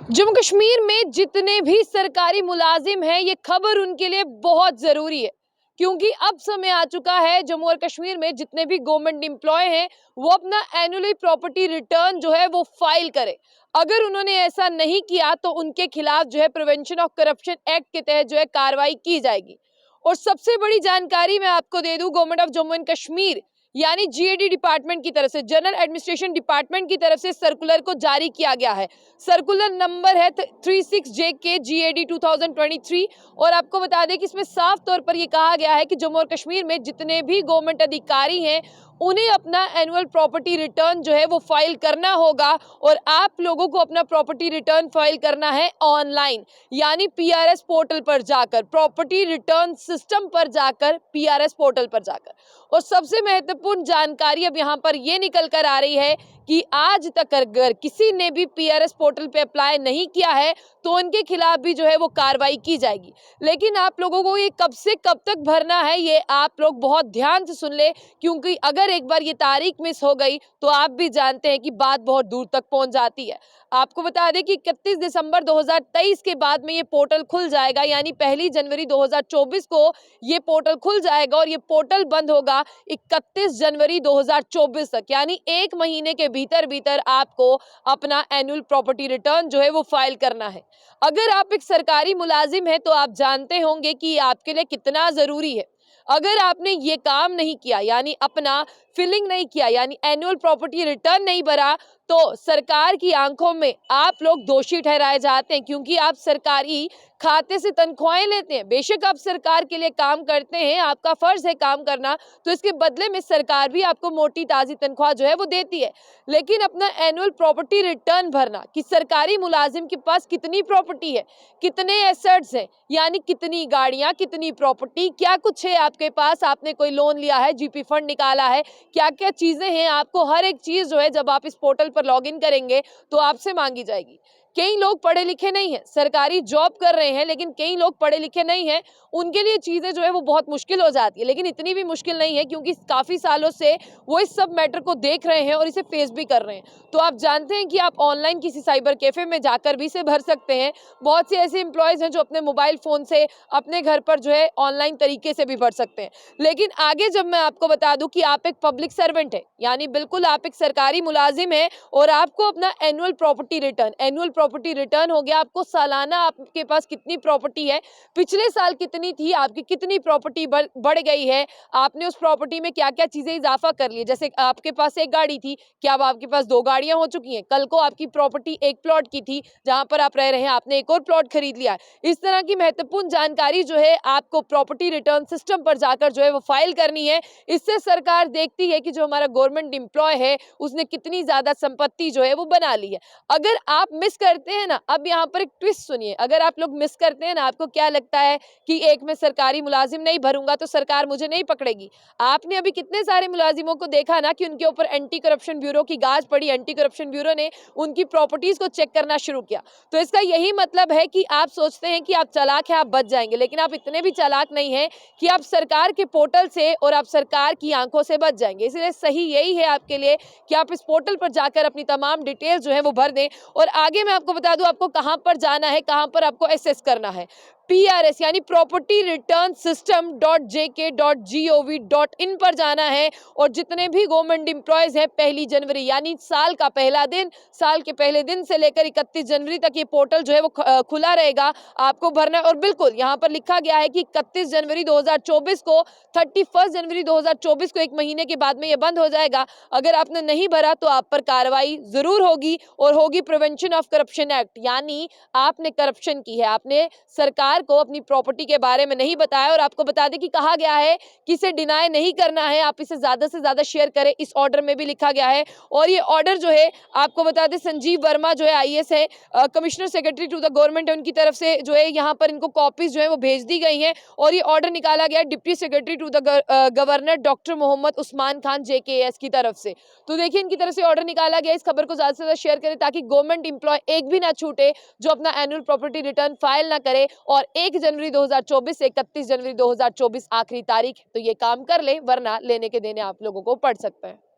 जम्मू कश्मीर में जितने भी सरकारी मुलाजिम हैं, ये खबर उनके लिए बहुत जरूरी है क्योंकि अब समय आ चुका है जम्मू और कश्मीर में जितने भी गवर्नमेंट एम्प्लॉय हैं वो अपना एनुअली प्रॉपर्टी रिटर्न जो है वो फाइल करें। अगर उन्होंने ऐसा नहीं किया तो उनके खिलाफ जो है प्रिवेंशन ऑफ करप्शन एक्ट के तहत जो है कार्रवाई की जाएगी। और सबसे बड़ी जानकारी मैं आपको दे दूं, government of Jammu and Kashmir यानी जीएडी डिपार्टमेंट की तरफ से, जनरल एडमिनिस्ट्रेशन डिपार्टमेंट की तरफ से सर्कुलर को जारी किया गया है। सर्कुलर नंबर है 36 JK GAD 2023। और आपको बता दें कि इसमें साफ तौर पर यह कहा गया है कि जम्मू और कश्मीर में जितने भी गवर्नमेंट अधिकारी हैं उन्हें अपना एनुअल प्रॉपर्टी रिटर्न जो है वो फाइल करना होगा। और आप लोगों को अपना प्रॉपर्टी रिटर्न फाइल करना है ऑनलाइन, यानी PRS पोर्टल पर जाकर, प्रॉपर्टी रिटर्न सिस्टम पर जाकर, PRS पोर्टल पर जाकर। और सबसे महत्वपूर्ण जानकारी अब यहाँ पर यह निकल कर आ रही है कि आज तक अगर किसी ने भी PRS पोर्टल पे अप्लाई नहीं किया है तो उनके खिलाफ भी जो है वो कार्रवाई की जाएगी। लेकिन आप लोगों को ये कब से कब तक भरना है ये आप लोग बहुत ध्यान से सुन ले, क्योंकि अगर एक बार ये तारीख मिस हो गई तो आप भी जानते हैं कि बात बहुत दूर तक पहुंच जाती है। आपको बता दें कि 31 दिसंबर 2023 के बाद में ये पोर्टल खुल जाएगा, यानी 1 जनवरी 2024 को ये पोर्टल खुल जाएगा और ये पोर्टल बंद होगा 31 जनवरी 2024 तक। यानी 1 महीने के भीतर भीतर आपको अपना एनुअल प्रॉपर्टी रिटर्न जो है वो फाइल करना है। अगर आप एक सरकारी मुलाजिम हैं तो आप जानते होंगे कि आपके लिए कितना जरूरी है। अगर आपने ये काम नहीं किया, यानी अपना फिलिंग नहीं किया, यानी एनुअल प्रॉपर्टी रिटर्न नहीं भरा, तो सरकार की आंखों में आप लोग दोषी ठहराए जाते हैं, क्योंकि आप सरकारी खाते से तनख्वाहें लेते हैं। बेशक आप सरकार के लिए काम करते हैं, आपका फर्ज है काम करना, तो इसके बदले में सरकार भी आपको मोटी ताजी तनख्वाह जो है वो देती है। लेकिन अपना एनुअल प्रॉपर्टी रिटर्न भरना कि सरकारी मुलाजिम के पास कितनी प्रॉपर्टी है, कितने एसेट्स हैं, यानी कितनी गाड़ियां, कितनी प्रॉपर्टी, क्या कुछ है आपके पास, आपने कोई लोन लिया है, GP फंड निकाला है, क्या क्या चीजें हैं, आपको हर एक चीज जो है जब आप इस पोर्टल पर लॉगिन करेंगे तो आपसे मांगी जाएगी। कई लोग पढ़े लिखे नहीं हैं, सरकारी जॉब कर रहे हैं, लेकिन कई लोग पढ़े लिखे नहीं हैं, उनके लिए चीजें जो है वो बहुत मुश्किल हो जाती है। लेकिन इतनी भी मुश्किल नहीं है क्योंकि काफी सालों से वो इस सब मैटर को देख रहे हैं और इसे फेस भी कर रहे हैं। तो आप जानते हैं कि आप ऑनलाइन किसी साइबर कैफे में जाकर भी इसे भर सकते हैं। बहुत से ऐसे एम्प्लॉयज हैं जो अपने मोबाइल फोन से अपने घर पर जो है ऑनलाइन तरीके से भी भर सकते हैं। लेकिन आगे जब मैं आपको बता दूं कि आप एक पब्लिक सर्वेंट है, यानी बिल्कुल आप एक सरकारी मुलाजिम है और आपको अपना एनुअल प्रॉपर्टी रिटर्न हो गया, आपको सालाना आपके पास कितनी प्रॉपर्टी है, पिछले साल कितनी थी, आपकी कितनी प्रॉपर्टी बढ़ गई है, आपने उस प्रॉपर्टी में क्या क्या चीजें इजाफा कर ली। जैसे आपके पास एक गाड़ी थी, क्या अब आपके पास 2 गाड़ियां हो चुकी हैं, कल को आपकी प्रॉपर्टी एक प्लॉट की थी जहां पर आप रह रहे हैं, आपने एक और प्लॉट खरीद लिया है। इस तरह की महत्वपूर्ण जानकारी जो है आपको प्रॉपर्टी रिटर्न सिस्टम पर जाकर जो है वो फाइल करनी है। इससे सरकार देखती है कि जो हमारा गवर्नमेंट एम्प्लॉय है उसने कितनी ज्यादा संपत्ति जो है वो बना ली है। अगर आप मिस करते हैं ना, अब यहाँ पर एक ट्विस्ट सुनिए, अगर आप लोग मिस करते हैं ना, आपको क्या लगता है कि एक मैं सरकारी मुलाजिम नहीं भरूंगा तो सरकार मुझे नहीं पकड़ेगी। आपने अभी कितने सारे मुलाजिमों को देखा ना कि उनके ऊपर एंटी करप्शन ब्यूरो की गाज पड़ी, एंटी करप्शन ब्यूरो ने उनकी प्रॉपर्टीज को चेक करना शुरू किया। तो इसका यही मतलब है कि आप सोचते हैं कि आप चालाक हैं, आप बच जाएंगे, लेकिन आप इतने भी चालाक नहीं हैं कि आप सरकार के पोर्टल से और आप सरकार की आंखों से बच जाएंगे। इसलिए सही यही है आपके लिए कि आप इस पोर्टल पर जाकर अपनी तमाम डिटेल जो है वो भर दें। और आगे मैं आपको बता दूं आपको कहां पर जाना है, कहां पर आपको एसेस करना है। PRS यानी प्रॉपर्टी रिटर्न सिस्टम .jk.gov.in पर जाना है। और जितने भी गवर्नमेंट एम्प्लॉयज हैं 1 जनवरी यानी साल का पहला दिन, साल के पहले दिन से लेकर 31 जनवरी तक ये पोर्टल जो है वो खुला रहेगा, आपको भरना है। और बिल्कुल यहाँ पर लिखा गया है कि 31 जनवरी 2024 को 31 जनवरी 2024 को 1 महीने के बाद में ये बंद हो जाएगा। अगर आपने नहीं भरा तो आप पर कार्रवाई जरूर होगी और होगी प्रिवेंशन ऑफ करप्शन एक्ट, यानी आपने करप्शन की है, आपने सरकार को अपनी प्रॉपर्टी के बारे में नहीं बताया। और आपको बता दें कि कहा गया है कि इसे डिनाई नहीं करना है, आप इसे ज्यादा से ज्यादा शेयर करें, इस ऑर्डर में भी लिखा गया है। और ये ऑर्डर जो है आपको बता दें संजीव वर्मा जो है IAS है, commissioner secretary to the government है, उनकी तरफ से जो है यहाँ पर इनको कॉपीज जो है वो भेज दी गई हैं। और ये ऑर्डर निकाला गया deputy secretary to the governor doctor Mohammad Usman Khan JKS की तरफ से। तो देखिए इनकी तरफ से ऑर्डर निकाला गया, इस खबर को ज्यादा से ज्यादा शेयर करें ताकि गवर्नमेंट एम्प्लॉय एक भी ना छूटे जो अपना एनुअल प्रॉपर्टी रिटर्न फाइल ना करे। और 1 जनवरी 2024 से 31 जनवरी 2024 आखिरी तारीख, तो ये काम कर ले, वरना लेने के देने आप लोगों को पड़ सकता है।